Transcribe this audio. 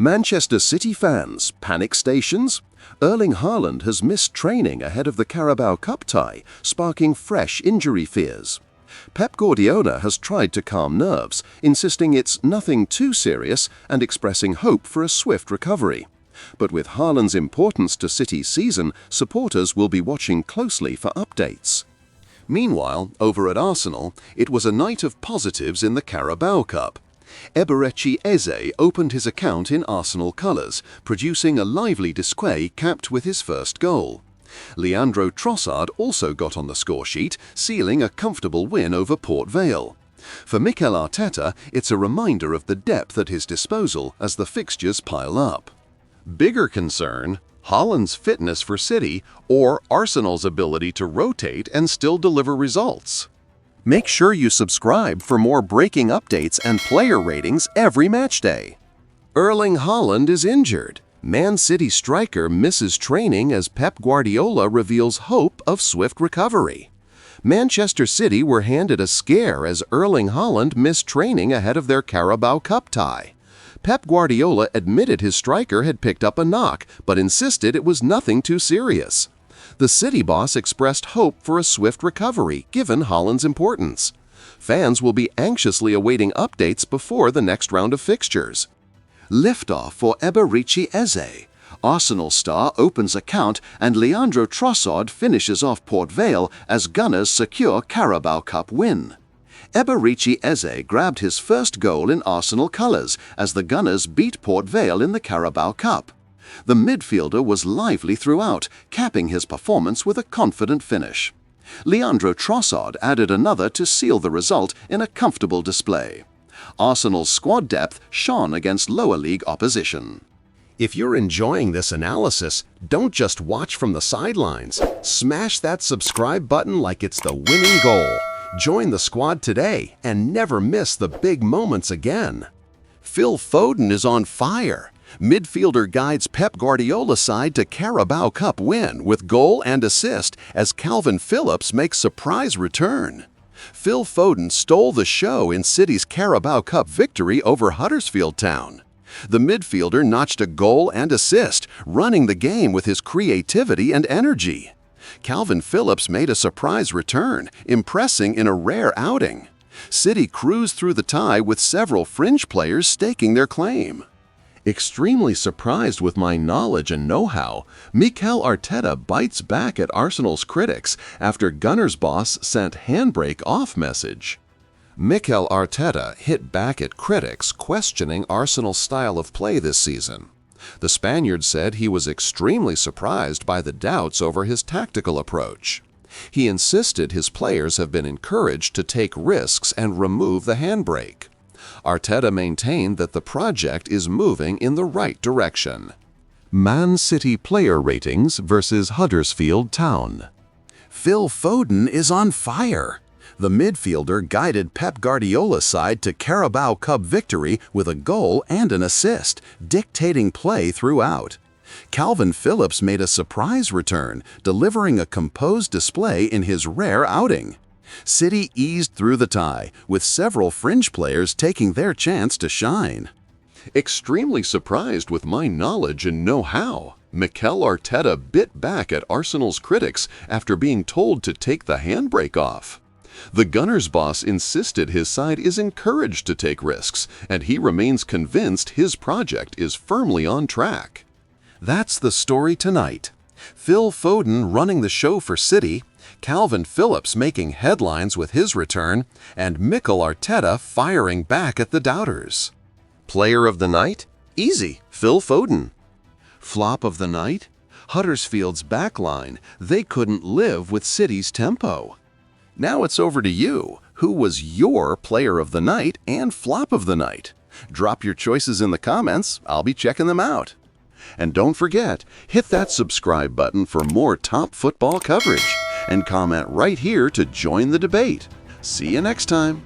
Manchester City fans, panic stations? Erling Haaland has missed training ahead of the Carabao Cup tie, sparking fresh injury fears. Pep Guardiola has tried to calm nerves, insisting it's nothing too serious and expressing hope for a swift recovery. But with Haaland's importance to City's season, supporters will be watching closely for updates. Meanwhile, over at Arsenal, it was a night of positives in the Carabao Cup. Eze opened his account in Arsenal colours, producing a lively display capped with his first goal. Leandro Trossard also got on the scoresheet, sealing a comfortable win over Port Vale. For Mikel Arteta, it's a reminder of the depth at his disposal as the fixtures pile up. Bigger concern: Haaland's fitness for City or Arsenal's ability to rotate and still deliver results. Make sure you subscribe for more breaking updates and player ratings every matchday. Erling Haaland is injured. Man City striker misses training as Pep Guardiola reveals hope of swift recovery. Manchester City were handed a scare as Erling Haaland missed training ahead of their Carabao Cup tie. Pep Guardiola admitted his striker had picked up a knock, but insisted it was nothing too serious. The City boss expressed hope for a swift recovery, given Haaland's importance. Fans will be anxiously awaiting updates before the next round of fixtures. Liftoff for Eze. Arsenal star opens account and Leandro Trossard finishes off Port Vale as Gunners secure Carabao Cup win. Eze grabbed his first goal in Arsenal colours as the Gunners beat Port Vale in the Carabao Cup. The midfielder was lively throughout, capping his performance with a confident finish. Leandro Trossard added another to seal the result in a comfortable display. Arsenal's squad depth shone against lower league opposition. If you're enjoying this analysis, don't just watch from the sidelines. Smash that subscribe button like it's the winning goal. Join the squad today and never miss the big moments again. Phil Foden is on fire. Midfielder guides Pep Guardiola's side to Carabao Cup win with goal and assist as Calvin Phillips makes surprise return. Phil Foden stole the show in City's Carabao Cup victory over Huddersfield Town. The midfielder notched a goal and assist, running the game with his creativity and energy. Calvin Phillips made a surprise return, impressing in a rare outing. City cruised through the tie with several fringe players staking their claim. Extremely surprised with my knowledge and know-how, Mikel Arteta bites back at Arsenal's critics after Gunners boss sent handbrake off message. Mikel Arteta hit back at critics questioning Arsenal's style of play this season. The Spaniard said he was extremely surprised by the doubts over his tactical approach. He insisted his players have been encouraged to take risks and remove the handbrake. Arteta maintained that the project is moving in the right direction. Man City player ratings versus Huddersfield Town. Phil Foden is on fire. The midfielder guided Pep Guardiola's side to Carabao Cup victory with a goal and an assist, dictating play throughout. Calvin Phillips made a surprise return, delivering a composed display in his rare outing. City eased through the tie, with several fringe players taking their chance to shine. Extremely surprised with my knowledge and know-how, Mikel Arteta bit back at Arsenal's critics after being told to take the handbrake off. The Gunners boss insisted his side is encouraged to take risks, and he remains convinced his project is firmly on track. That's the story tonight. Phil Foden running the show for City, Calvin Phillips making headlines with his return, and Mikel Arteta firing back at the doubters. Player of the night? Easy, Phil Foden. Flop of the night? Huddersfield's backline. They couldn't live with City's tempo. Now it's over to you. Who was your player of the night and flop of the night? Drop your choices in the comments. I'll be checking them out. And don't forget, hit that subscribe button for more top football coverage. And comment right here to join the debate. See you next time.